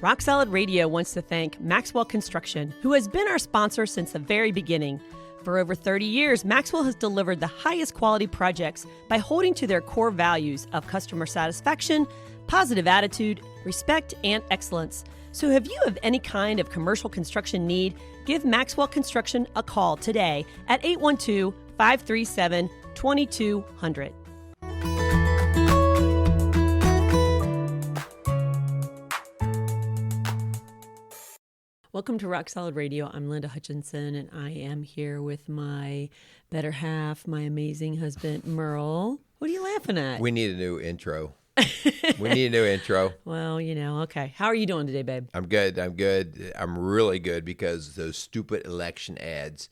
Rock Solid Radio wants to thank Maxwell Construction, who has been our sponsor since the very beginning. For over 30 years, Maxwell has delivered the highest quality projects by holding to their core values of customer satisfaction, positive attitude, respect, and excellence. So if you have any kind of commercial construction need, give Maxwell Construction a call today at 812-537-2200. Welcome to Rock Solid Radio. I'm Linda Hutchinson, and I am here with my better half, my amazing husband, Merle. What are you laughing at? We need a new intro. Well, okay. How are you doing today, babe? I'm good. I'm really good because those stupid election ads,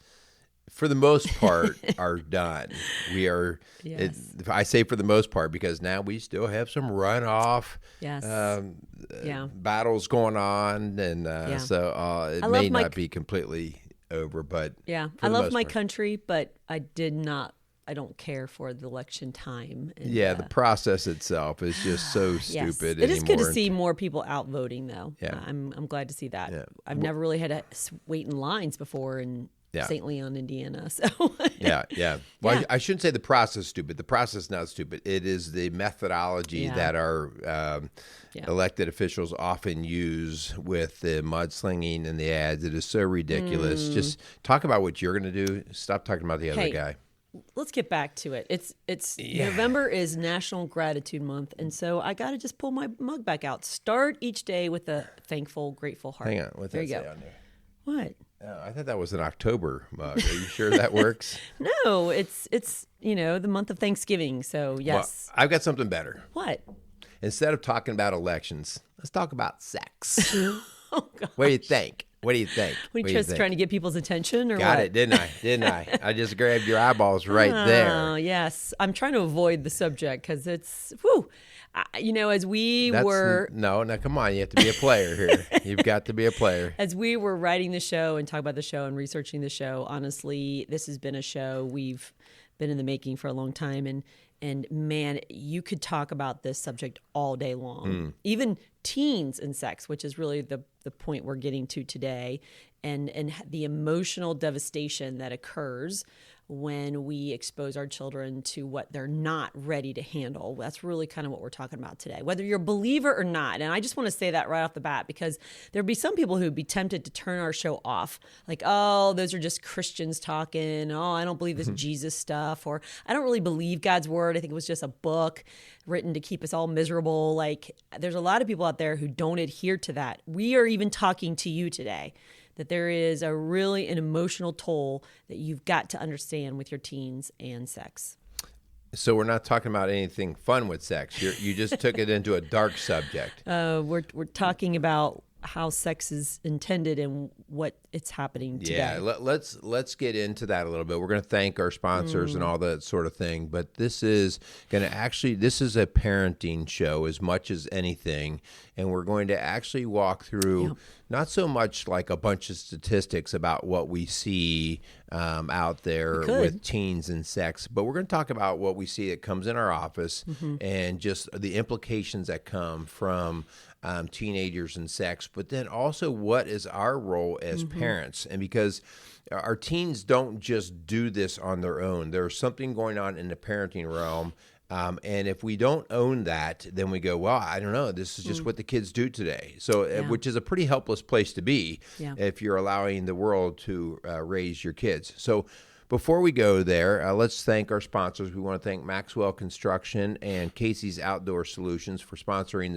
for the most part, are done. We are, Yes. I say for the most part because now we still have some runoff battles going on. And so it may not be completely over, but yeah, I love my country, but I don't care for the election time. And, the process itself is just so stupid. It is good to see more people out voting, though. Yeah. I'm glad to see that. Yeah. I've never really had to wait in lines before in St. Leon, Indiana. So yeah. Well, I shouldn't say the process is stupid. The process is not stupid. It is the methodology that our elected officials often use with the mudslinging and the ads. It is so ridiculous. Just talk about what you're going to do. Stop talking about the other guy. Let's get back to it. It's November is National Gratitude Month, and so I got to just pull my mug back out. Start each day with a thankful, grateful heart. Hang on. What's that say on there? What? I thought that was an October mug. Are you sure that works? No, it's the month of Thanksgiving. So yes. Well, I've got something better. What? Instead of talking about elections, let's talk about sex. Oh God. What do you think? What do you think? Were you just trying to get people's attention, or Got what? it, didn't I? I just grabbed your eyeballs right there. Oh, yes. I'm trying to avoid the subject because it's, as we were... No, come on. You have to be a player here. You've got to be a player. As we were writing the show and talking about the show and researching the show, honestly, this has been a show we've been in the making for a long time. And man, you could talk about this subject all day long. Even teens and sex, which is really the point we're getting to today, and the emotional devastation that occurs when we expose our children to what they're not ready to handle. That's really kind of what we're talking about today, whether you're a believer or not. And I just want to say that right off the bat, because there'd be some people who'd be tempted to turn our show off. Like, oh, those are just Christians talking. Oh, I don't believe this Jesus stuff. Or I don't really believe God's word. I think it was just a book written to keep us all miserable. Like, there's a lot of people out there who don't adhere to that. We are even talking to you today that there is an emotional toll that you've got to understand with your teens and sex. So we're not talking about anything fun with sex. You just took it into a dark subject. We're talking about how sex is intended and what it's happening today. Yeah, let's get into that a little bit. We're going to thank our sponsors and all that sort of thing, but this is a parenting show as much as anything, and we're going to actually walk through not so much like a bunch of statistics about what we see out there with teens and sex, but we're going to talk about what we see that comes in our office and just the implications that come from teenagers and sex, but then also what is our role as parents. And because our teens don't just do this on their own, there's something going on in the parenting realm. And if we don't own that, then we go, well, I don't know, this is just what the kids do today. So, which is a pretty helpless place to be if you're allowing the world to raise your kids. So before we go there, let's thank our sponsors. We want to thank Maxwell Construction and Casey's Outdoor Solutions for sponsoring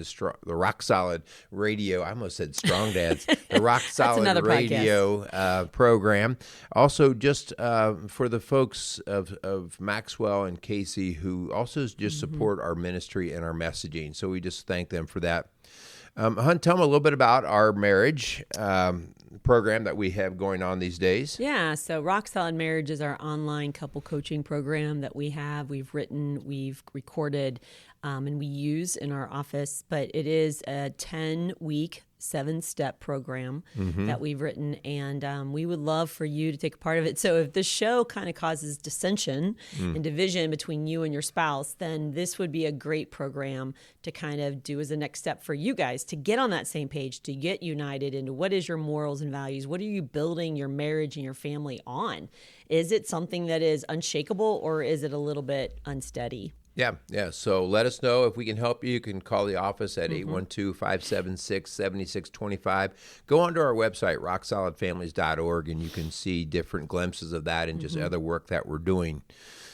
the Rock Solid Radio. I almost said Strong Dads. The Rock Solid Radio program. Also, just for the folks of Maxwell and Casey who also just support our ministry and our messaging. So we just thank them for that. Hunt, tell them a little bit about our marriage program that we have going on these days. Yeah, so Rock Solid Marriage is our online couple coaching program that we have. We've written, we've recorded, and we use in our office, but it is a 10-week 7-step program that we've written, and we would love for you to take a part of it. So if the show kind of causes dissension and division between you and your spouse, then this would be a great program to kind of do as a next step for you guys to get on that same page, to get united into what is your morals and values. What are you building your marriage and your family on? Is it something that is unshakable, or is it a little bit unsteady? Yeah. So let us know if we can help you. You can call the office at 812-576-7625. Go onto our website, rocksolidfamilies.org, and you can see different glimpses of that and just other work that we're doing.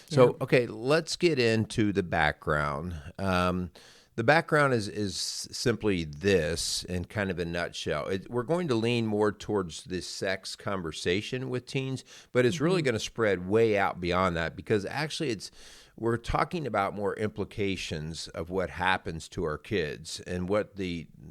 So, okay, let's get into the background. The background is simply this in kind of a nutshell. We're going to lean more towards this sex conversation with teens, but it's really going to spread way out beyond that, because actually we're talking about more implications of what happens to our kids and what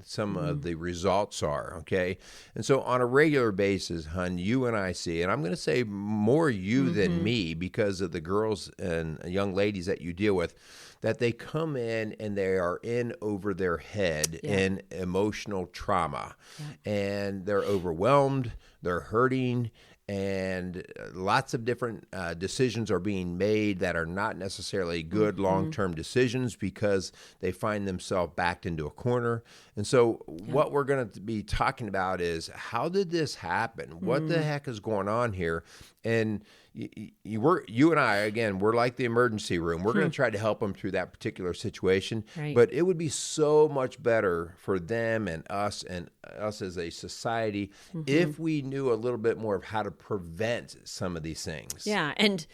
some of the results are, okay? And so on a regular basis, hon, you and I see, and I'm going to say more you than me because of the girls and young ladies that you deal with, that they come in and they are in over their head in emotional trauma. And they're overwhelmed, they're hurting, and lots of different decisions are being made that are not necessarily good long-term decisions because they find themselves backed into a corner. And so what we're going to be talking about is, how did this happen? What the heck is going on here? And you and I, again, we're like the emergency room. We're going to try to help them through that particular situation. Right. But it would be so much better for them and us as a society if we knew a little bit more of how to prevent some of these things. Yeah, and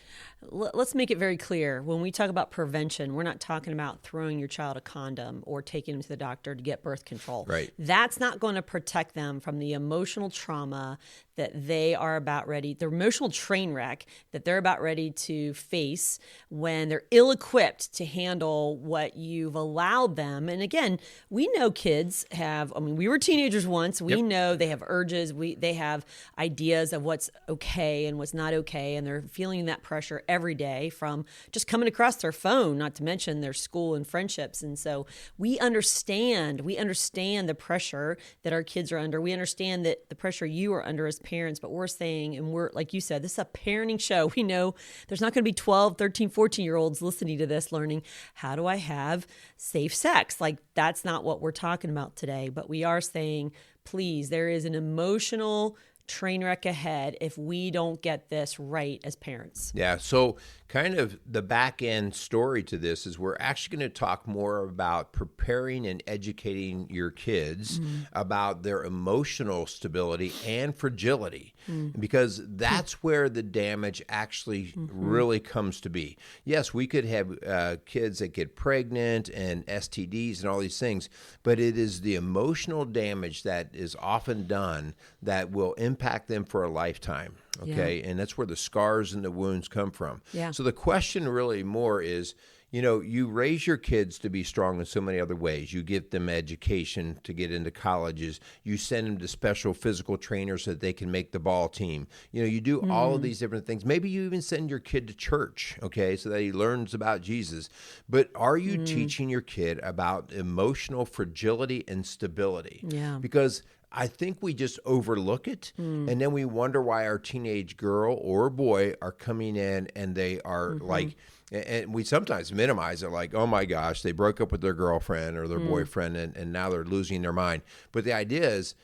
let's make it very clear. When we talk about prevention, we're not talking about throwing your child a condom or taking them to the doctor to get birth control. Right. That's not going to protect them from the emotional trauma that they are about ready, the emotional train wreck that they're about ready to face when they're ill-equipped to handle what you've allowed them. And again, we know kids have, we were teenagers once. We know they have urges. They have ideas of what's okay and what's not okay. And they're feeling that pressure every day from just coming across their phone, not to mention their school and friendships. And so we understand the pressure that our kids are under. We understand that the pressure you are under as parents, but we're saying, and we're, like you said, this is a parenting show. We know there's not going to be 12, 13, 14-year-olds listening to this learning, how do I have safe sex? Like, that's not what we're talking about today. But we are saying, please, there is an emotional train wreck ahead if we don't get this right as parents. Yeah, so kind of the back end story to this is we're actually going to talk more about preparing and educating your kids about their emotional stability and fragility, because that's where the damage actually really comes to be. Yes, we could have kids that get pregnant and STDs and all these things, but it is the emotional damage that is often done that will impact them for a lifetime. Okay. And that's where the scars and the wounds come from. Yeah. So the question really more is, you raise your kids to be strong in so many other ways. You give them education to get into colleges. You send them to special physical trainers so that they can make the ball team. You do all of these different things. Maybe you even send your kid to church, okay, so that he learns about Jesus. But are you teaching your kid about emotional fragility and stability? Yeah. Because I think we just overlook it, and then we wonder why our teenage girl or boy are coming in and they are like, and we sometimes minimize it, like, oh my gosh, they broke up with their girlfriend or their boyfriend, and now they're losing their mind. But the idea is,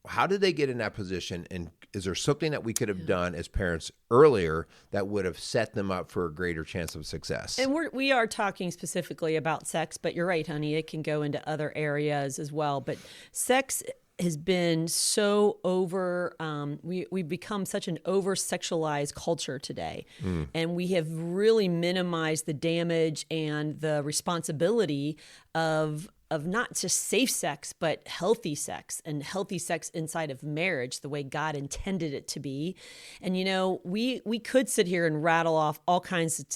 how did they get in that position, and is there something that we could have done as parents earlier that would have set them up for a greater chance of success? And we are talking specifically about sex, but you're right, honey, it can go into other areas as well. But sex has been so we've become such an over-sexualized culture today. And we have really minimized the damage and the responsibility of not just safe sex, but healthy sex, and healthy sex inside of marriage, the way God intended it to be. And, we could sit here and rattle off all kinds of,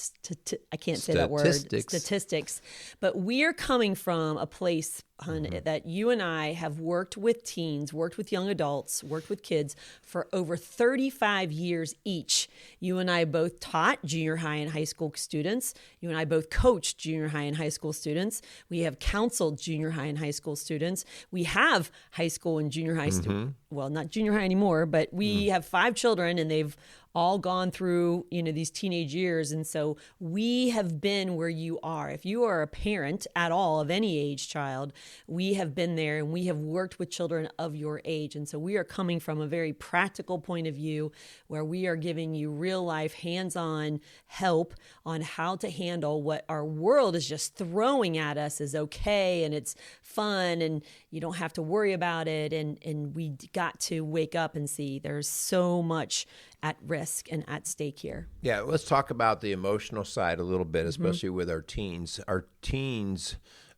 I can't say that word, statistics, but we are coming from a place, that you and I have worked with teens, worked with young adults, worked with kids for over 35 years each. You and I both taught junior high and high school students. You and I both coached junior high and high school students. We have counseled junior high and high school students. We have high school and junior high students. Well, not junior high anymore, but we have 5 children, and they've all gone through, these teenage years. And so we have been where you are. If you are a parent at all of any age child, we have been there, and we have worked with children of your age. And so we are coming from a very practical point of view where we are giving you real life, hands-on help on how to handle what our world is just throwing at us as okay, and it's fun, and you don't have to worry about it. And we got to wake up and see there's so much at risk and at stake here. Yeah, let's talk about the emotional side a little bit, especially with our teens. Our teens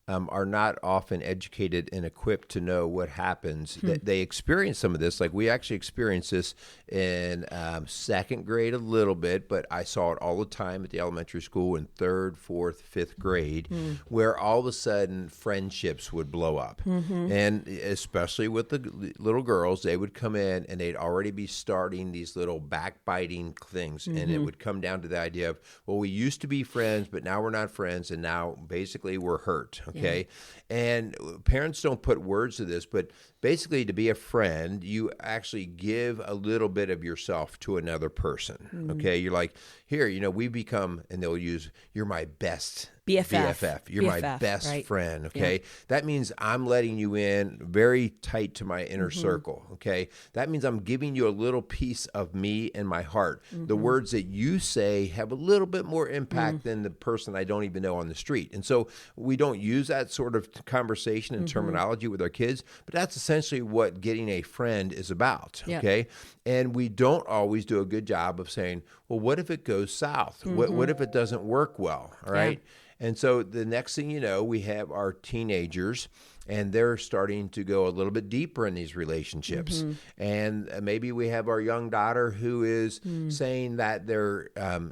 are not often educated and equipped to know what happens. They experience some of this. Like, we actually experienced this in second grade a little bit, but I saw it all the time at the elementary school in third, fourth, fifth grade, where all of a sudden friendships would blow up. And especially with the little girls, they would come in and they'd already be starting these little backbiting things. And it would come down to the idea of, well, we used to be friends, but now we're not friends, and now basically we're hurt. Okay. And parents don't put words to this, but basically, to be a friend, you actually give a little bit of yourself to another person. Okay. You're like, here, we become, and they'll use, you're my best BFF. You're my best friend. Okay. Yeah. That means I'm letting you in very tight to my inner circle. Okay. That means I'm giving you a little piece of me and my heart. The words that you say have a little bit more impact than the person I don't even know on the street. And so we don't use that sort of conversation and terminology with our kids, but that's essentially what getting a friend is about. Okay. And we don't always do a good job of saying, well, what if it goes south? What if it doesn't work well? All right. Yeah. And so the next thing you know, we have our teenagers, and they're starting to go a little bit deeper in these relationships. And maybe we have our young daughter who is saying that they're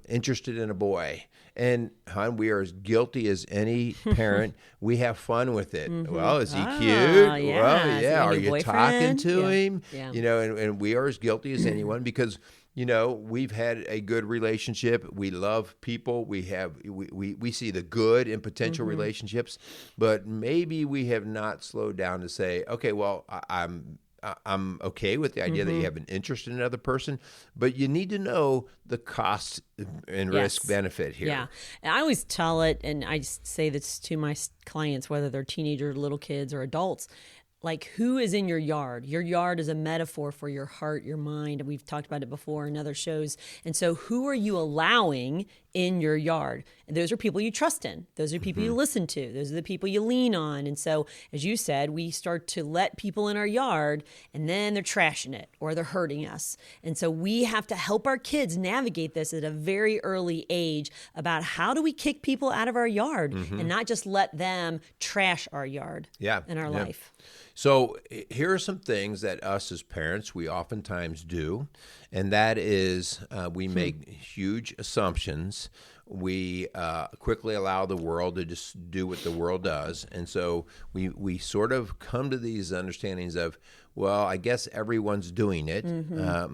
interested in a boy. And, hon, we are as guilty as any parent. We have fun with it. Well, is he cute? Yeah. Well, yeah. Are you talking to him? Yeah. And we are as guilty as anyone because we've had a good relationship. We love people. We see the good in potential relationships, but maybe we have not slowed down to say, okay, well, I'm okay with the idea that you have an interest in another person, but you need to know the cost and risk benefit here. Yeah. And I always tell it, and I say this to my clients, whether they're teenagers, little kids, or adults. Like, who is in your yard? Your yard is a metaphor for your heart, your mind. And we've talked about it before in other shows. And so who are you allowing in your yard? And those are people you trust in. Those are people you listen to. Those are the people you lean on. And so, as you said, we start to let people in our yard, and then they're trashing it or they're hurting us. And so we have to help our kids navigate this at a very early age about how do we kick people out of our yard and not just let them trash our yard in our life. So here are some things that us as parents, we oftentimes do, and that is we make huge assumptions. We quickly allow the world to just do what the world does. And so we sort of come to these understandings of, well, I guess everyone's doing it.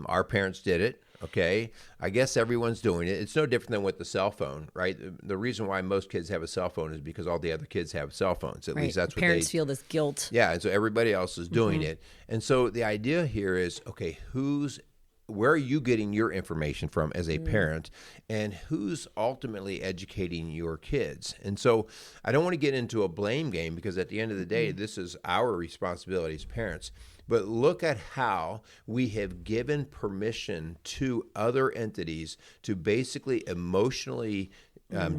Our parents did it. Okay, I guess everyone's doing it. It's no different than with the cell phone, right? The reason why most kids have a cell phone is because all the other kids have cell phones. At least that's what parents feel this guilt. Yeah, and so everybody else is doing it. And so the idea here is, okay, where are you getting your information from as a parent, and who's ultimately educating your kids? And so I don't want to get into a blame game, because at the end of the day, this is our responsibility as parents. But look at how we have given permission to other entities to basically emotionally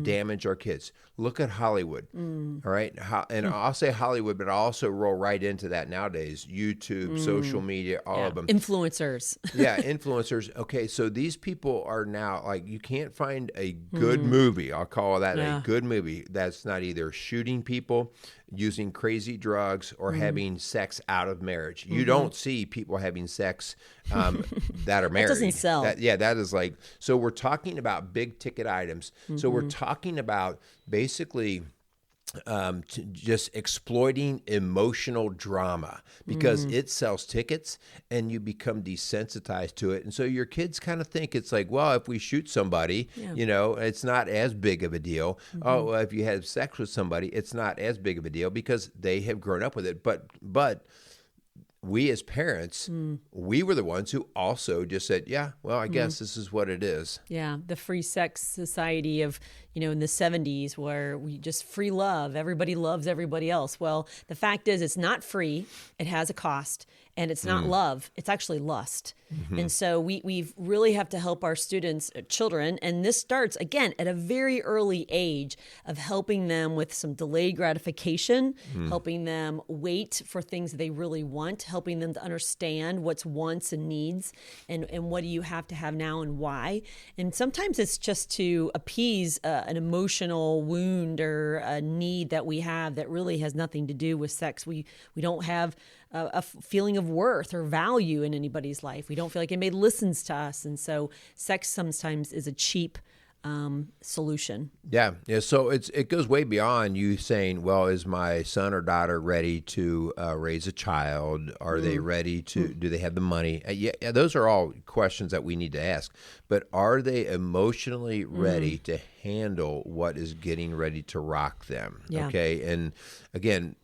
damage our kids. Look at Hollywood, all right? I'll say Hollywood, but I'll also roll right into that nowadays. YouTube, social media, all of them. Influencers. Influencers. Okay, so these people are now, like, you can't find a good movie, I'll call that a good movie, that's not either shooting people, using crazy drugs, or having sex out of marriage. You don't see people having sex that are married. That doesn't sell. That is like, so we're talking about big ticket items. So we're talking about basically just exploiting emotional drama because it sells tickets and you become desensitized to it. And so your kids kind of think it's like, well, if we shoot somebody, it's not as big of a deal. Oh, well, if you have sex with somebody, it's not as big of a deal because they have grown up with it. But we as parents, we were the ones who also just said, yeah, well, I guess this is what it is. Yeah, the free sex society of, in the 70s where we just free love, everybody loves everybody else. Well, the fact is it's not free, it has a cost, and it's not love, it's actually lust. And so we really have to help our students, children, and this starts, again, at a very early age of helping them with some delayed gratification, helping them wait for things they really want, helping them to understand what's wants and needs, and what do you have to have now and why. And sometimes it's just to appease an emotional wound or a need that we have that really has nothing to do with sex. We don't have a feeling of worth or value in anybody's life. We don't feel like anybody listens to us. And so sex sometimes is a cheap solution. Yeah. So it goes way beyond you saying, well, is my son or daughter ready to raise a child? Are they ready to, do they have the money? Yeah, those are all questions that we need to ask. But are they emotionally ready to handle what is getting ready to rock them? Yeah. Okay. And again,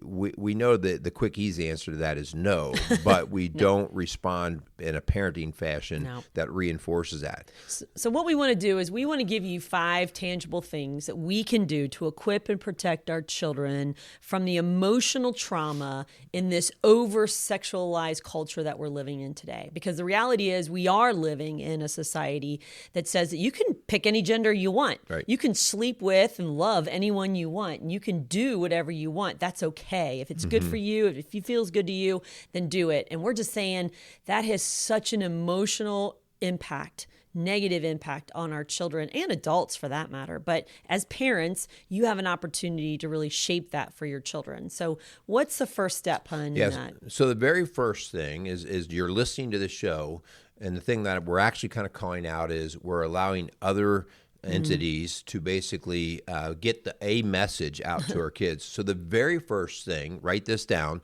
we know that the quick, easy answer to that is no, but we don't respond in a parenting fashion that reinforces that. So what we want to do is we want to give you 5 tangible things that we can do to equip and protect our children from the emotional trauma in this over-sexualized culture that we're living in today. Because the reality is we are living in a society that says that you can pick any gender you want. Right. You can sleep with and love anyone you want, and you can do whatever you want. That's okay. If it's good for you, if it feels good to you, then do it. And we're just saying that has such an emotional impact, negative impact on our children and adults for that matter. But as parents, you have an opportunity to really shape that for your children. So what's the first step, hun, in that? So the very first thing is you're listening to the show, and the thing that we're actually kind of calling out is we're allowing other entities to basically get a message out to our kids. So the very first thing, write this down,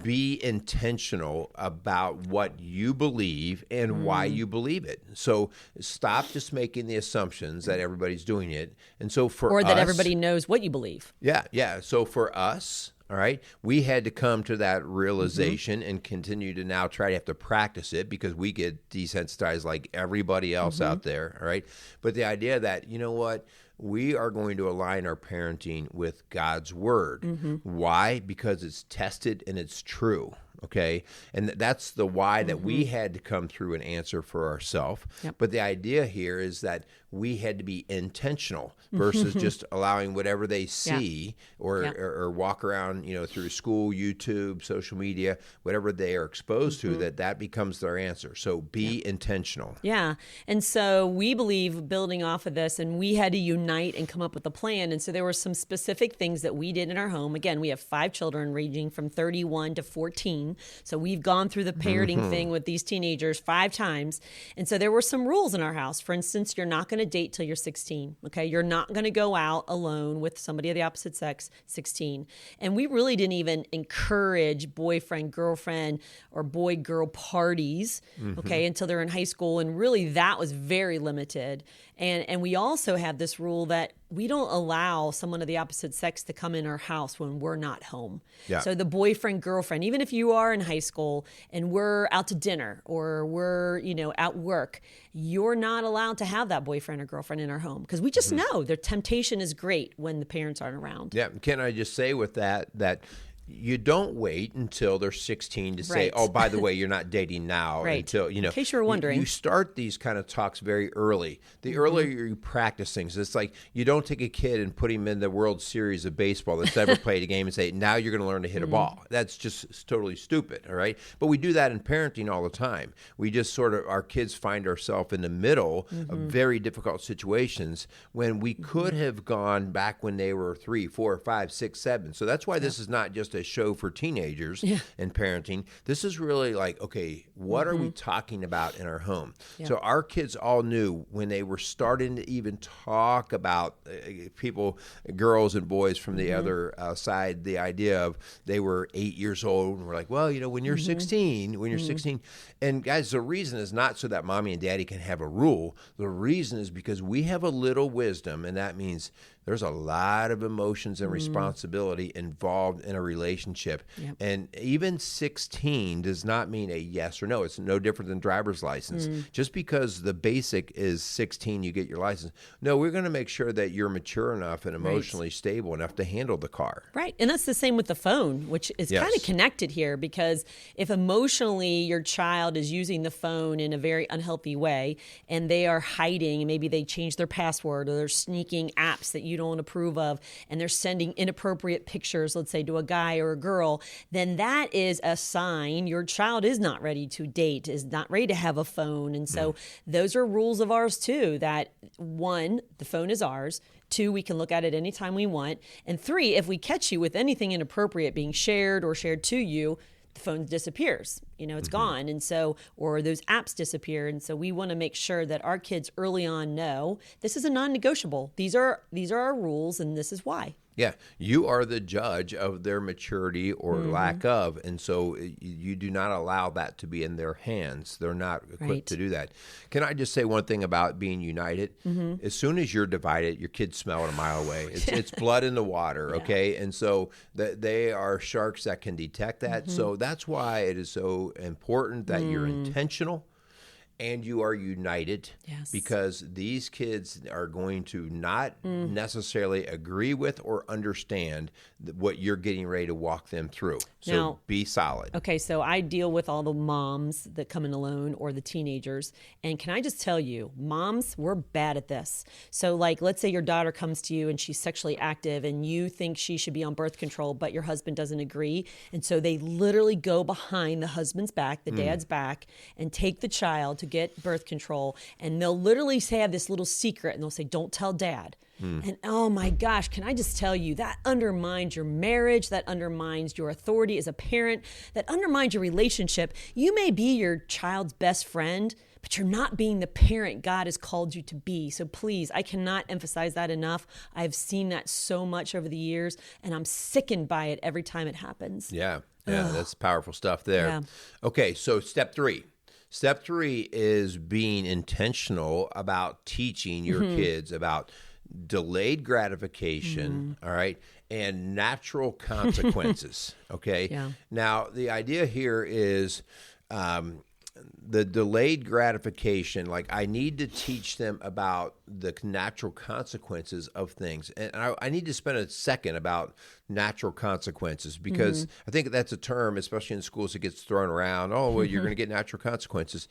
be intentional about what you believe and why you believe it. So stop just making the assumptions that everybody's doing it. And so for us, that everybody knows what you believe. Yeah. So for us, all right, we had to come to that realization and continue to now try to have to practice it because we get desensitized like everybody else out there, all right? But the idea that, you know what, we are going to align our parenting with God's word. Why? Because it's tested and it's true. Okay. And that's the why that we had to come through and answer for ourselves. Yep. But the idea here is that we had to be intentional versus just allowing whatever they see or walk around, through school, YouTube, social media, whatever they are exposed to, that becomes their answer. So be intentional. Yeah. And so we believe building off of this, and we had to unite and come up with a plan. And so there were some specific things that we did in our home. Again, we have 5 children ranging from 31 to 14. So we've gone through the parenting thing with these teenagers 5 times. And so there were some rules in our house. For instance, you're not going to date till you're 16. Okay. You're not going to go out alone with somebody of the opposite sex, 16. And we really didn't even encourage boyfriend, girlfriend, or boy-girl parties, okay, until they're in high school. And really that was very limited. And we also have this rule that we don't allow someone of the opposite sex to come in our house when we're not home. Yeah. So the boyfriend, girlfriend, even if you are in high school and we're out to dinner or we're, at work, you're not allowed to have that boyfriend or girlfriend in our home because we just know their temptation is great when the parents aren't around. Yeah. Can I just say with that you don't wait until they're 16 to say, oh, by the way, you're not dating now. Until, in case you were wondering. You start these kind of talks very early. The earlier you practice things, it's like you don't take a kid and put him in the World Series of baseball that's never played a game and say, now you're going to learn to hit a ball. That's just totally stupid, all right? But we do that in parenting all the time. We just our kids find ourselves in the middle of very difficult situations when we could have gone back when they were 3, 4, 5, 6, 7. So that's why this is not just just a show for teenagers and parenting. This is really like, okay, what are we talking about in our home? Yeah. So our kids all knew when they were starting to even talk about people, girls and boys from the other side, the idea of they were 8 years old and we're like, well, when you're 16, and guys, the reason is not so that mommy and daddy can have a rule. The reason is because we have a little wisdom, and that means there's a lot of emotions and responsibility involved in a relationship. Yep. And even 16 does not mean a yes or no. It's no different than driver's license. Just because the basic is 16, you get your license. No, we're going to make sure that you're mature enough and emotionally stable enough to handle the car. Right. And that's the same with the phone, which is kind of connected here, because if emotionally your child is using the phone in a very unhealthy way and they are hiding, maybe they change their password or they're sneaking apps that you don't approve of, and they're sending inappropriate pictures, let's say to a guy or a girl, then that is a sign your child is not ready to date, is not ready to have a phone. And so those are rules of ours too, that 1, the phone is ours. 2, we can look at it anytime we want. And 3, if we catch you with anything inappropriate being shared or shared to you, the phone disappears, it's gone. And so, or those apps disappear. And so we want to make sure that our kids early on know this is a non-negotiable. These are our rules, and this is why. Yeah, you are the judge of their maturity or lack of, and so you do not allow that to be in their hands. They're not equipped to do that. Can I just say one thing about being united? As soon as you're divided, your kids smell it a mile away. It's blood in the water, okay? And so they are sharks that can detect that. So that's why it is so important that you're intentional and you are united, because these kids are going to not necessarily agree with or understand what you're getting ready to walk them through. So now, be solid. Okay, so I deal with all the moms that come in alone or the teenagers. And can I just tell you, moms, we're bad at this. So like, let's say your daughter comes to you and she's sexually active and you think she should be on birth control, but your husband doesn't agree. And so they literally go behind the husband's back, the dad's back, and take the child to get birth control. And they'll literally have this little secret and they'll say, don't tell dad. And oh my gosh, can I just tell you, that undermines your marriage, that undermines your authority as a parent, that undermines your relationship. You may be your child's best friend, but you're not being the parent God has called you to be. So please, I cannot emphasize that enough. I've seen that so much over the years, and I'm sickened by it every time it happens. Yeah, that's powerful stuff there. Yeah. Okay, so step 3. Step 3 is being intentional about teaching your kids about delayed gratification, all right, and natural consequences, okay? Yeah. Now, the idea here is the delayed gratification, like I need to teach them about the natural consequences of things. And I need to spend a second about natural consequences, because I think that's a term, especially in schools, that gets thrown around. Oh, well, you're going to get natural consequences.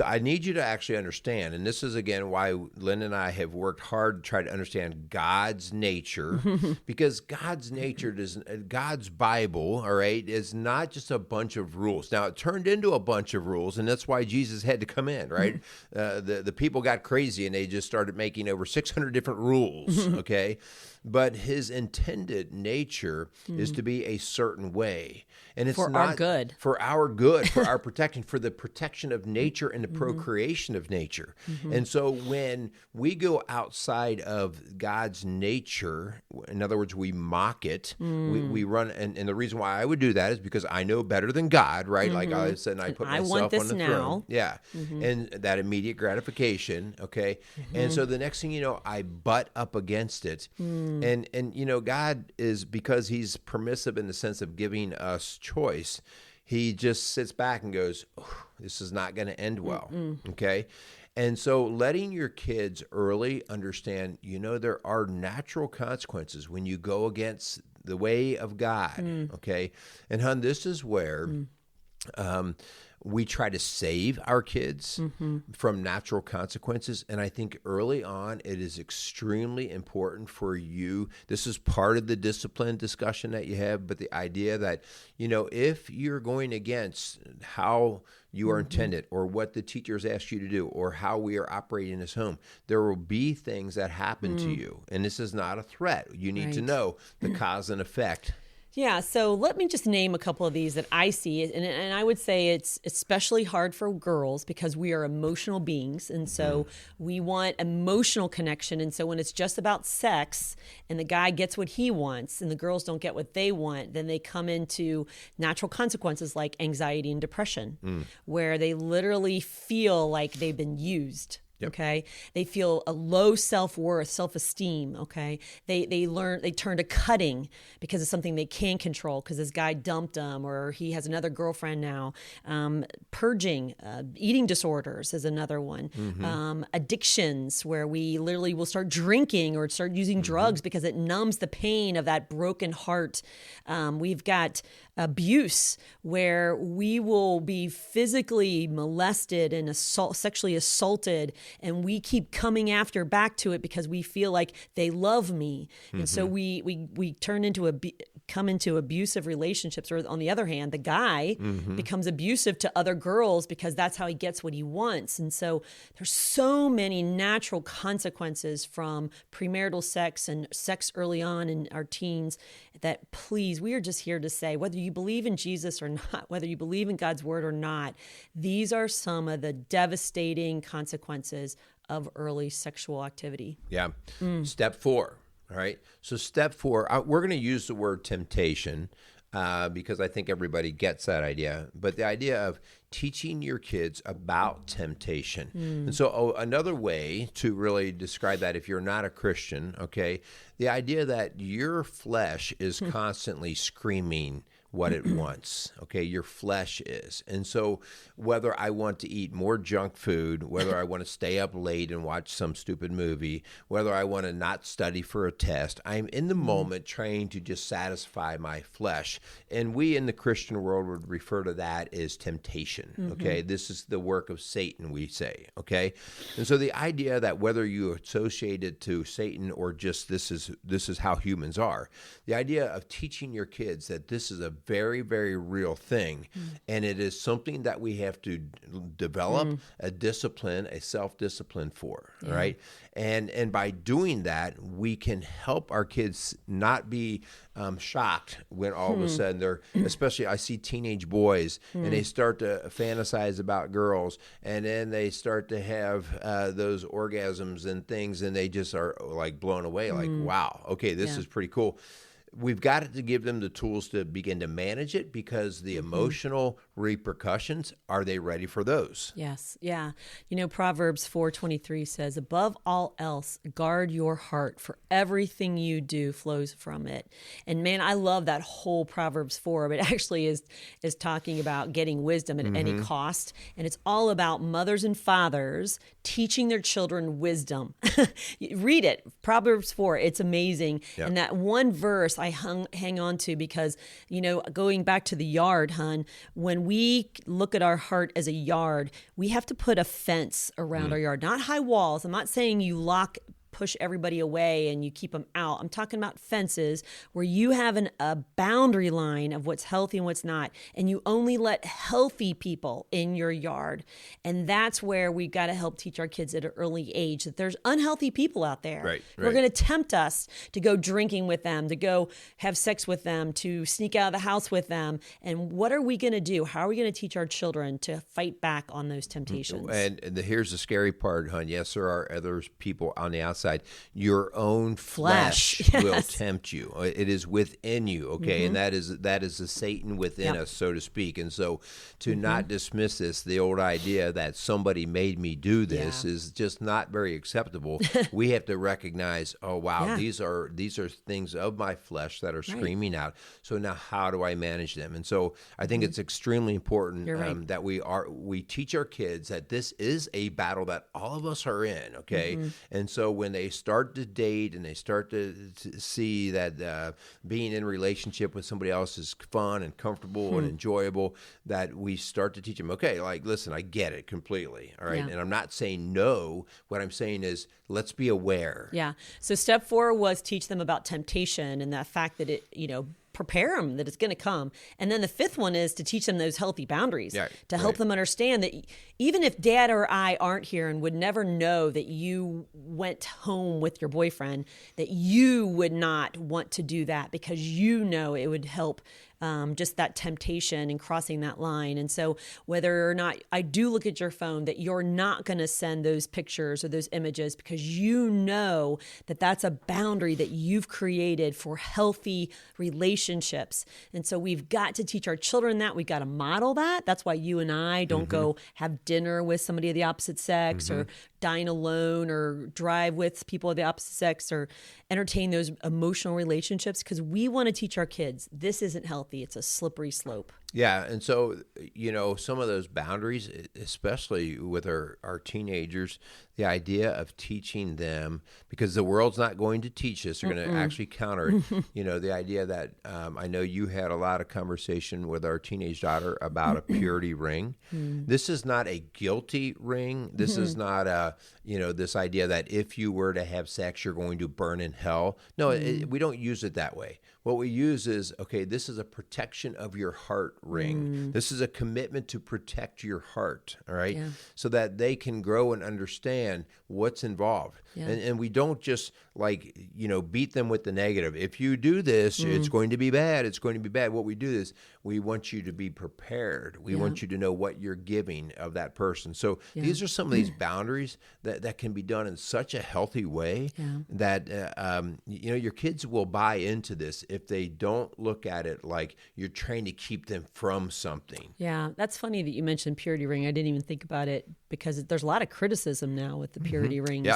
I need you to actually understand, and this is, again, why Lynn and I have worked hard to try to understand God's nature, because God's nature, God's Bible, all right, is not just a bunch of rules. Now, it turned into a bunch of rules, and that's why Jesus had to come in, right? The people got crazy, and they just started making over 600 different rules, okay? But his intended nature is to be a certain way. And it's for not our good. For our good, for our protection, for the protection of nature and the procreation of nature. And so when we go outside of God's nature, in other words, we mock it, we run, and the reason why I would do that is because I know better than God, right? Like I said, and I put myself on the throne. Yeah. And that immediate gratification, okay? And so the next thing you know, I butt up against it. And God is, because he's permissive in the sense of giving us choice, he just sits back and goes, oh, this is not going to end well, okay? And so letting your kids early understand, there are natural consequences when you go against the way of God, okay? And hon, this is where we try to save our kids from natural consequences. And I think early on, it is extremely important for you. This is part of the discipline discussion that you have, but the idea that, if you're going against how you are intended or what the teachers asked you to do or how we are operating in this home, there will be things that happen to you. And this is not a threat. You need to know the cause and effect. Yeah, so let me just name a couple of these that I see. And I would say it's especially hard for girls because we are emotional beings. And so we want emotional connection. And so when it's just about sex and the guy gets what he wants and the girls don't get what they want, then they come into natural consequences like anxiety and depression, where they literally feel like they've been used. Yep. Okay. They feel a low self-worth, self-esteem. Okay. They turn to cutting because it's something they can control because this guy dumped them or he has another girlfriend now. Purging, eating disorders is another one. Addictions where we literally will start drinking or start using drugs because it numbs the pain of that broken heart. We've got abuse where we will be physically molested and sexually assaulted, and we keep coming after back to it because we feel like they love me. And so we turn into come into abusive relationships. Or on the other hand, the guy becomes abusive to other girls because that's how he gets what he wants. And so there's so many natural consequences from premarital sex and sex early on in our teens that, please, we are just here to say, whether you believe in Jesus or not, whether you believe in God's word or not, these are some of the devastating consequences of early sexual activity. Yeah. Step 4. All right. So step 4, we're going to use the word temptation because I think everybody gets that idea. But the idea of teaching your kids about temptation. And so another way to really describe that, if you're not a Christian, okay, the idea that your flesh is constantly screaming what it wants. Okay, your flesh is. And so whether I want to eat more junk food, whether I want to stay up late and watch some stupid movie, whether I want to not study for a test, I'm in the moment trying to just satisfy my flesh. And we in the Christian world would refer to that as temptation. Okay, this is the work of Satan, we say. Okay, and so the idea that whether you associate it to Satan or just this is how humans are, the idea of teaching your kids that this is a very, very real thing. And it is something that we have to develop a discipline, a self-discipline for, right? And by doing that, we can help our kids not be shocked when all of a sudden they're, especially I see teenage boys and they start to fantasize about girls and then they start to have those orgasms and things and they just are like blown away like, wow, okay, this is pretty cool. We've got to give them the tools to begin to manage it because the emotional repercussions, are they ready for those? Yes. Yeah. You know, Proverbs 4:23 says, above all else, guard your heart, for everything you do flows from it. And man, I love that whole Proverbs 4, but it actually is talking about getting wisdom at any cost. And it's all about mothers and fathers teaching their children wisdom. Read it, Proverbs 4. It's amazing. Yep. And that one verse I hang on to because, you know, going back to the yard, hon, when we look at our heart as a yard, we have to put a fence around our yard, not high walls. I'm not saying you push everybody away and you keep them out. I'm talking about fences where you have a boundary line of what's healthy and what's not, and you only let healthy people in your yard. And that's where we've got to help teach our kids at an early age that there's unhealthy people out there. Right. Who are going to tempt us to go drinking with them, to go have sex with them, to sneak out of the house with them. And what are we going to do? How are we going to teach our children to fight back on those temptations? And here's the scary part, hon. Yes, there are other people on the outside. Your own flesh will tempt you. It is within you, okay? And that is the Satan within us, so to speak. And so to not dismiss this, the old idea that somebody made me do this is just not very acceptable. We have to recognize, oh wow, these are things of my flesh that are screaming out. So now how do I manage them? And so I think it's extremely important that we teach our kids that this is a battle that all of us are in, okay? And so when they start to date and they start to see that being in a relationship with somebody else is fun and comfortable and enjoyable, that we start to teach them, okay, like, listen, I get it completely, all right? And I'm not saying no. What I'm saying is let's be aware. Yeah. So step 4 was teach them about temptation and the fact that it, you know, prepare them that it's going to come. And then the fifth one is to teach them those healthy boundaries, to help them understand that even if dad or I aren't here and would never know that you went home with your boyfriend, that you would not want to do that because you know it would help just that temptation and crossing that line. And so whether or not I do look at your phone, that you're not going to send those pictures or those images because you know that that's a boundary that you've created for healthy relationships. And so we've got to teach our children that. We've got to model that. That's why you and I don't go have dinner with somebody of the opposite sex or dine alone or drive with people of the opposite sex or entertain those emotional relationships, because we want to teach our kids this isn't healthy. It's a slippery slope. Yeah. And so, some of those boundaries, especially with our teenagers, the idea of teaching them, because the world's not going to teach us, they're going to actually counter it. The idea that I know you had a lot of conversation with our teenage daughter about a purity ring. This is not a guilty ring. This is not this idea that if you were to have sex, you're going to burn in hell. No, we don't use it that way. What we use is, this is a protection of your heart ring. This is a commitment to protect your heart, all right? Yeah. So that they can grow and understand what's involved. Yeah. And we don't just beat them with the negative. If you do this, it's going to be bad. It's going to be bad. What we do is we want you to be prepared. We want you to know what you're giving of that person. So these are some of these boundaries that can be done in such a healthy way that, your kids will buy into this if they don't look at it like you're trying to keep them from something. Yeah, that's funny that you mentioned purity ring. I didn't even think about it because there's a lot of criticism now with the purity rings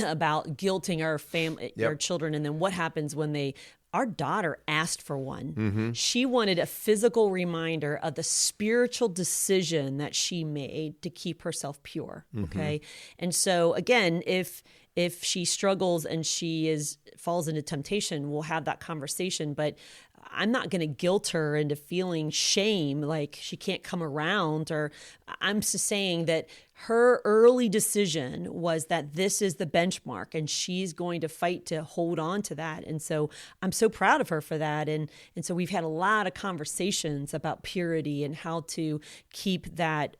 about guilting our family, our children, and then what happens when our daughter asked for one. She wanted a physical reminder of the spiritual decision that she made to keep herself pure. Okay. And so again, if she struggles and falls into temptation, we'll have that conversation, but I'm not going to guilt her into feeling shame like she can't come around. Or I'm just saying that her early decision was that this is the benchmark and she's going to fight to hold on to that. And so I'm so proud of her for that. And so we've had a lot of conversations about purity and how to keep that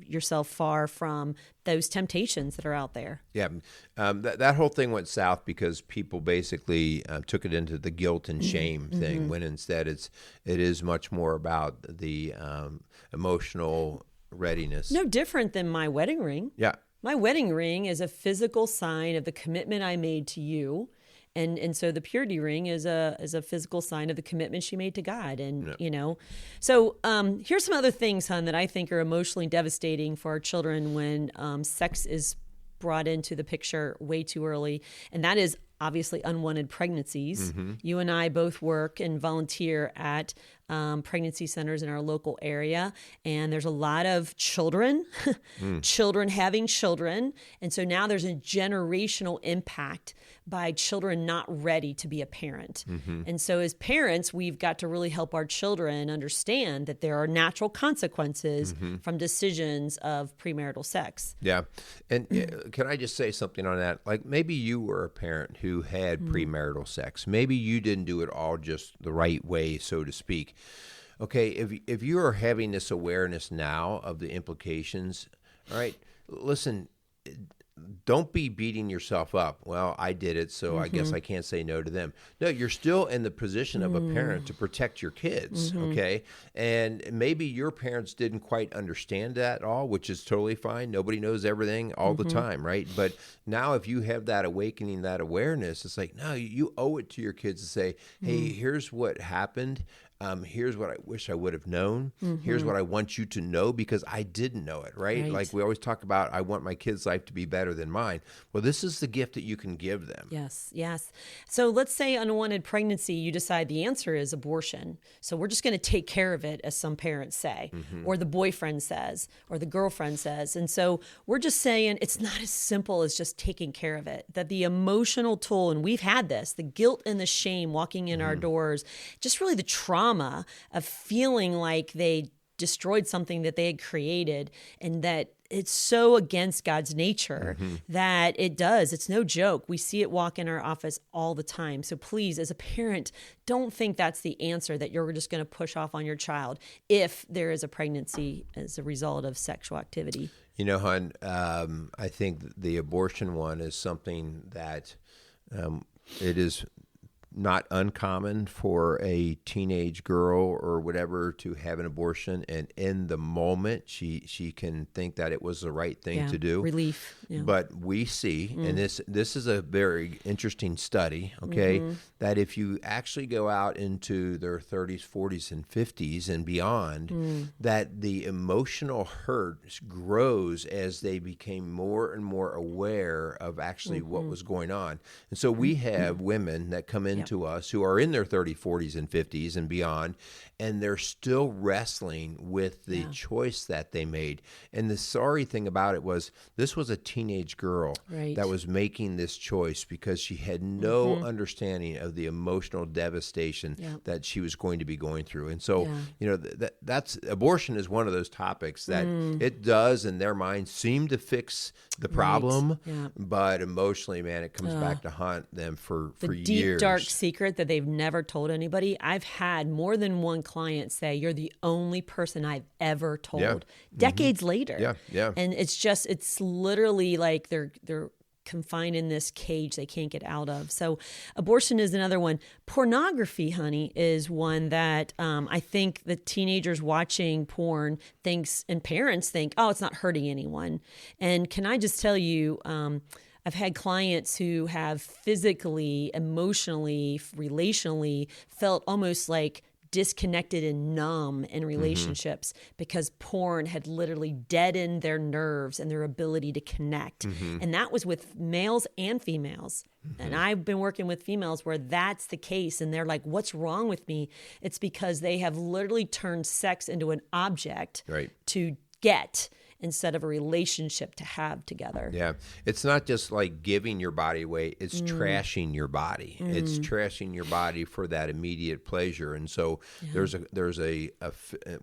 yourself far from those temptations that are out there. Yeah. That whole thing went south because people basically took it into the guilt and shame thing, when instead it is much more about the emotional readiness. No different than my wedding ring. Yeah. My wedding ring is a physical sign of the commitment I made to you. And so the purity ring is a physical sign of the commitment she made to God. And, so here's some other things, hon, that I think are emotionally devastating for our children when sex is brought into the picture way too early. And that is obviously unwanted pregnancies. You and I both work and volunteer at pregnancy centers in our local area. And there's a lot of children, children having children. And so now there's a generational impact by children not ready to be a parent. And so as parents, we've got to really help our children understand that there are natural consequences from decisions of premarital sex. Yeah. And can I just say something on that? Like maybe you were a parent who had premarital sex. Maybe you didn't do it all just the right way, so to speak. Okay, if you are having this awareness now of the implications, all right, listen, don't be beating yourself up. Well, I did it, so I guess I can't say no to them. No, you're still in the position of a parent to protect your kids, okay? And maybe your parents didn't quite understand that all, which is totally fine. Nobody knows everything all the time, right? But now if you have that awakening, that awareness, it's like, no, you owe it to your kids to say, hey, here's what happened. Here's what I wish I would have known. Here's what I want you to know because I didn't know it, right? Like we always talk about, I want my kids' life to be better than mine. Well, this is the gift that you can give them. Yes, yes. So let's say unwanted pregnancy, you decide the answer is abortion. So we're just going to take care of it, as some parents say, or the boyfriend says, or the girlfriend says. And so we're just saying it's not as simple as just taking care of it, that the emotional toll, and we've had this, the guilt and the shame walking in our doors, just really the trauma of feeling like they destroyed something that they had created, and that it's so against God's nature that it's no joke. We see it walk in our office all the time. So please, as a parent, don't think that's the answer, that you're just going to push off on your child if there is a pregnancy as a result of sexual activity. You know, hon, I think the abortion one is something that it is not uncommon for a teenage girl or whatever to have an abortion, and in the moment she can think that it was the right thing to do. Relief. Yeah. But we see, and this is a very interesting study, okay, that if you actually go out into their 30s, 40s, and 50s and beyond, that the emotional hurt grows as they became more and more aware of actually what was going on. And so we have women that come into us who are in their 30s, 40s, and 50s and beyond, and they're still wrestling with the choice that they made. And the sorry thing about it was, this was a teenage girl that was making this choice because she had no understanding of the emotional devastation that she was going to be going through. And so, you know, that's abortion is one of those topics that it does, in their mind, seem to fix the problem, but emotionally, man, it comes back to haunt them for years. The deep, dark secret that they've never told anybody. I've had more than one client say, "You're the only person I've ever told." Decades later. And it's literally like they're confined in this cage they can't get out of. So abortion is another one. Pornography, honey, is one that I think the teenagers watching porn thinks, and parents think, oh, it's not hurting anyone. And can I just tell you, I've had clients who have physically, emotionally, relationally felt almost like disconnected and numb in relationships because porn had literally deadened their nerves and their ability to connect. And that was with males and females. And I've been working with females where that's the case. And they're like, what's wrong with me? It's because they have literally turned sex into an object to get, instead of a relationship to have together. Yeah. It's not just like giving your body away, it's trashing your body. It's trashing your body for that immediate pleasure. And so there's a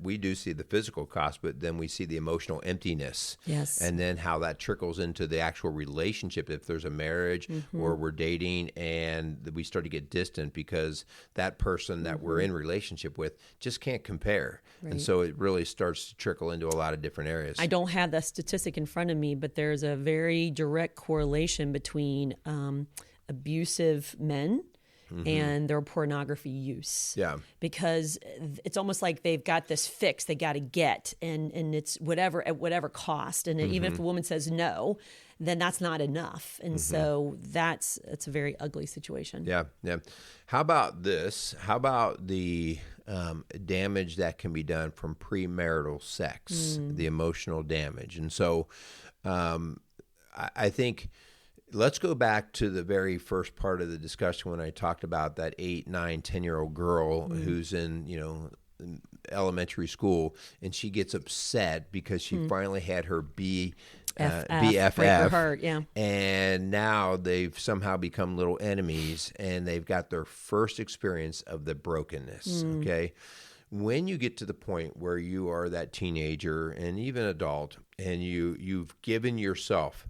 we do see the physical cost, but then we see the emotional emptiness. Yes. And then how that trickles into the actual relationship. If there's a marriage or we're dating and we start to get distant because that person that we're in relationship with just can't compare. And so it really starts to trickle into a lot of different areas. I don't have the statistic in front of me, but there's a very direct correlation between abusive men and their pornography use. Yeah. Because it's almost like they've got this fix they got to get, and it's whatever at whatever cost. And even if a woman says no, then that's not enough. And so it's a very ugly situation. Yeah. Yeah. How about this? How about the damage that can be done from premarital sex, the emotional damage? And so I think let's go back to the very first part of the discussion when I talked about that 8, 9, 10-year-old girl who's in, elementary school, and she gets upset because she finally had her BFF, break her heart, and now they've somehow become little enemies, and they've got their first experience of the brokenness. Okay, when you get to the point where you are that teenager and even adult, and you've given yourself.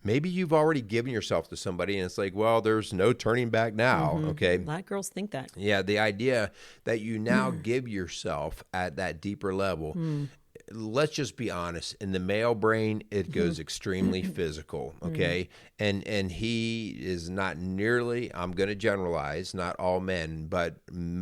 Maybe you've already given yourself to somebody and it's like, well, there's no turning back now, okay? A lot of girls think that. Yeah, the idea that you now give yourself at that deeper level, let's just be honest. In the male brain, it goes extremely physical, okay? And he is not nearly, I'm going to generalize, not all men, but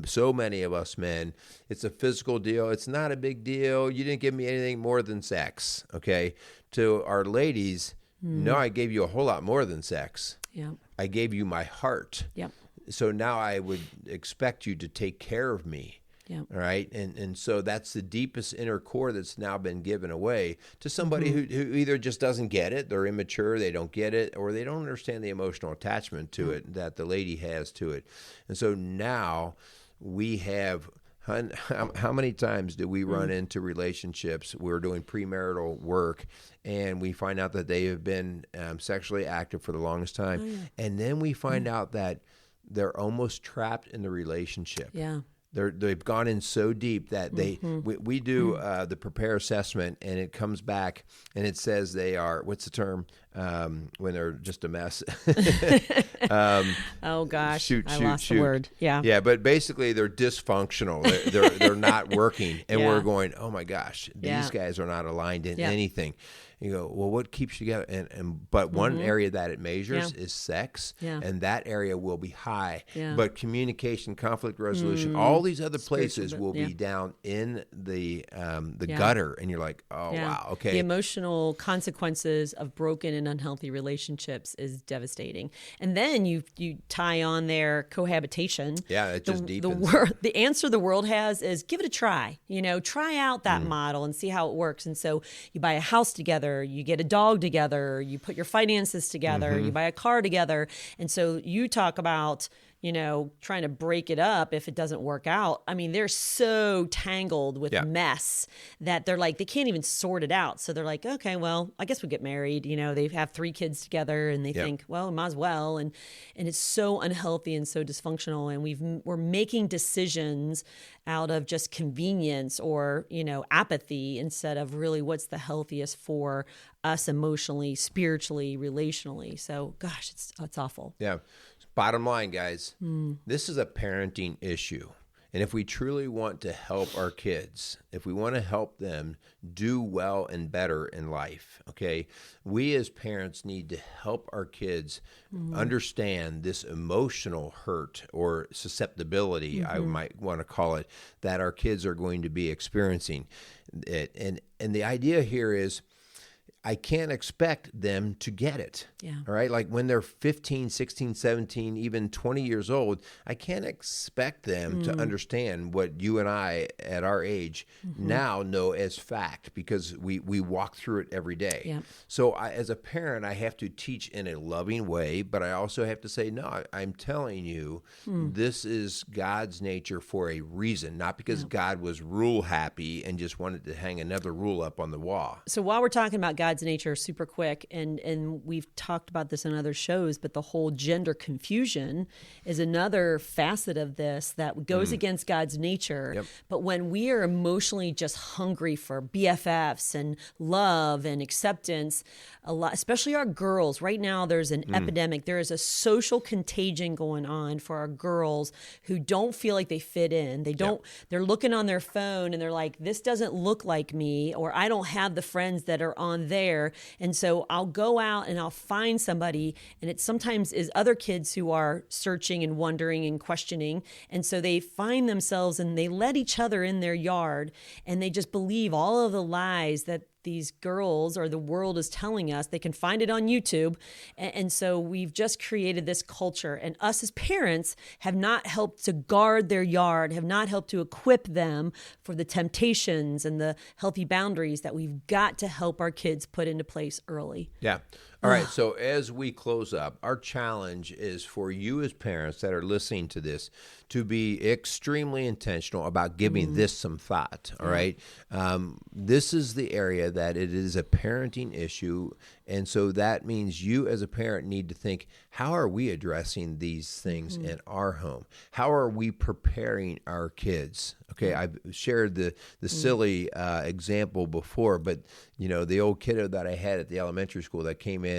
so many of us men, it's a physical deal. It's not a big deal. You didn't give me anything more than sex, okay? To our ladies, no, I gave you a whole lot more than sex. Yeah. I gave you my heart. Yep. So now I would expect you to take care of me. Yeah. All right. And so that's the deepest inner core that's now been given away to somebody who either just doesn't get it, they're immature, they don't get it, or they don't understand the emotional attachment to it that the lady has to it. And so now we have... How many times do we run into relationships? We're doing premarital work, and we find out that they have been sexually active for the longest time, and then we find out that they're almost trapped in the relationship. Yeah. They've gone in so deep that we do the prepare assessment, and it comes back and it says they are, what's the term, when they're just a mess? Oh gosh, I lost the word. Yeah, but basically they're dysfunctional. They're not working, and we're going, oh my gosh, these guys are not aligned in anything. You go, well, what keeps you together? But one area that it measures is sex, and that area will be high. But communication, conflict resolution, all these other places will be down in the gutter, and you're like, oh wow, okay. The emotional consequences of broken and unhealthy relationships is devastating. And then you tie on their cohabitation. Yeah, it just deepens. The answer the world has is give it a try. Try out that model and see how it works. And so you buy a house together. You get a dog together, you put your finances together, you buy a car together. And so you talk about, trying to break it up if it doesn't work out. I mean, they're so tangled with mess that they're like, they can't even sort it out. So they're like, okay, well, I guess we'll get married. They have 3 kids together and they think, well, might as well. And it's so unhealthy and so dysfunctional. And we're making decisions out of just convenience or, apathy instead of really what's the healthiest for us emotionally, spiritually, relationally. So, gosh, it's awful. Yeah. Bottom line, guys, this is a parenting issue. And if we truly want to help our kids, if we want to help them do well and better in life, okay, we as parents need to help our kids understand this emotional hurt or susceptibility, I might want to call it, that our kids are going to be experiencing. And the idea here is, I can't expect them to get it. Yeah. All right. Like when they're 15, 16, 17, even 20 years old, I can't expect them to understand what you and I at our age now know as fact because we walk through it every day. Yeah. So as a parent, I have to teach in a loving way, but I also have to say, no, I'm telling you, this is God's nature for a reason, not because God was rule happy and just wanted to hang another rule up on the wall. So while we're talking about God's nature super quick, and we've talked about this in other shows, but the whole gender confusion is another facet of this that goes against God's nature. Yep. But when we are emotionally just hungry for BFFs and love and acceptance, a lot, especially our girls, right now there's an epidemic. There is a social contagion going on for our girls who don't feel like they fit in. They don't, they're looking on their phone and they're like, this doesn't look like me, or I don't have the friends that are on there. And so I'll go out and I'll find somebody, and it sometimes is other kids who are searching and wondering and questioning. And so they find themselves and they let each other in their yard, and they just believe all of the lies that these girls or the world is telling us. They can find it on YouTube. And so we've just created this culture, and us as parents have not helped to guard their yard, have not helped to equip them for the temptations and the healthy boundaries that we've got to help our kids put into place early. Yeah. All right. So as we close up, our challenge is for you as parents that are listening to this to be extremely intentional about giving this some thought. All right. This is the area that it is a parenting issue. And so that means you as a parent need to think, how are we addressing these things in our home? How are we preparing our kids? Okay, I've shared the silly example before, but the old kiddo that I had at the elementary school that came in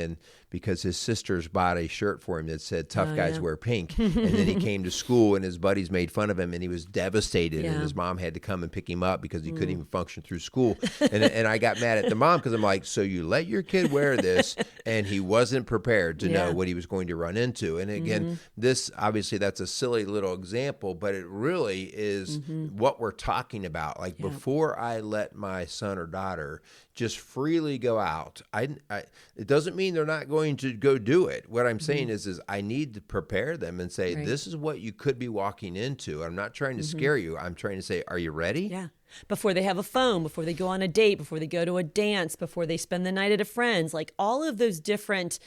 because his sisters bought a shirt for him that said "Tough guys wear pink," and then he came to school and his buddies made fun of him and he was devastated, and his mom had to come and pick him up because he couldn't even function through school. And I got mad at the mom because I'm like, so you let your kid wear this, and he wasn't prepared to know what he was going to run into. And again, this obviously that's a silly little example, but it really is what we're talking about. Like before I let my son or daughter just freely go out, it doesn't mean they're not going to go do it. What I'm saying is I need to prepare them and say, this is what you could be walking into. I'm not trying to scare you. I'm trying to say, are you ready? Yeah. Before they have a phone, before they go on a date, before they go to a dance, before they spend the night at a friend's, like all of those different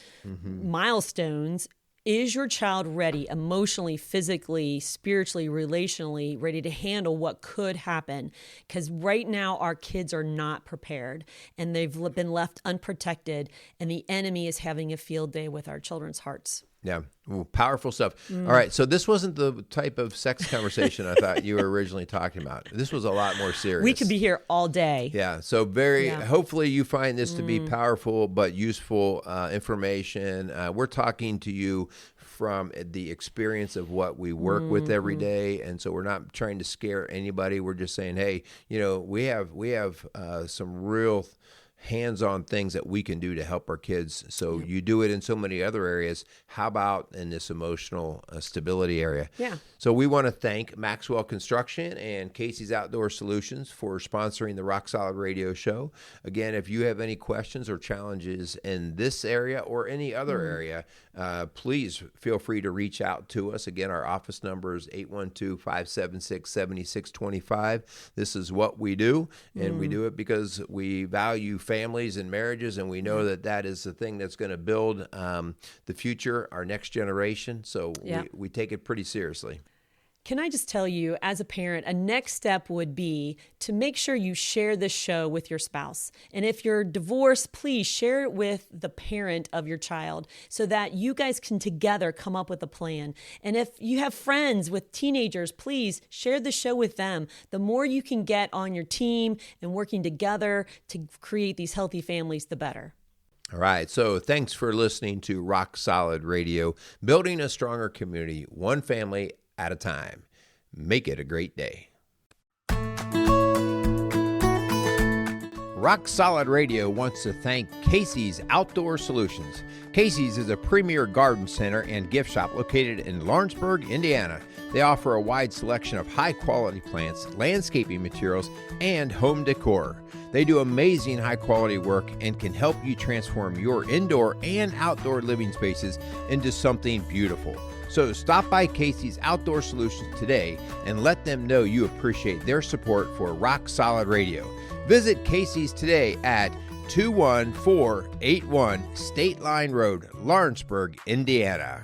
milestones. Is your child ready emotionally, physically, spiritually, relationally, ready to handle what could happen? Because right now our kids are not prepared, and they've been left unprotected, and the enemy is having a field day with our children's hearts. Yeah. Ooh, powerful stuff. All right. So this wasn't the type of sex conversation I thought you were originally talking about. This was a lot more serious. We could be here all day. Yeah. So hopefully you find this to be powerful but useful information. We're talking to you from the experience of what we work with every day. And so we're not trying to scare anybody. We're just saying, hey, we have some real hands-on things that we can do to help our kids. So you do it in so many other areas. How about in this emotional stability area? Yeah. So we want to thank Maxwell Construction and Casey's Outdoor Solutions for sponsoring the Rock Solid Radio Show. Again, if you have any questions or challenges in this area or any other area, please feel free to reach out to us. Again, our office number is 812-576-7625. This is what we do, and we do it because we value families and marriages, and we know that is the thing that's going to build the future, our next generation. So we take it pretty seriously. Can I just tell you, as a parent, a next step would be to make sure you share this show with your spouse. And if you're divorced, please share it with the parent of your child so that you guys can together come up with a plan. And if you have friends with teenagers, please share the show with them. The more you can get on your team and working together to create these healthy families, the better. All right. So thanks for listening to Rock Solid Radio, building a stronger community, one family at a time. Make it a great day. Rock Solid Radio wants to thank Casey's Outdoor Solutions. Casey's is a premier garden center and gift shop located in Lawrenceburg, Indiana. They offer a wide selection of high-quality plants, landscaping materials, and home decor. They do amazing high-quality work and can help you transform your indoor and outdoor living spaces into something beautiful. So stop by Casey's Outdoor Solutions today and let them know you appreciate their support for Rock Solid Radio. Visit Casey's today at 21481 State Line Road, Lawrenceburg, Indiana.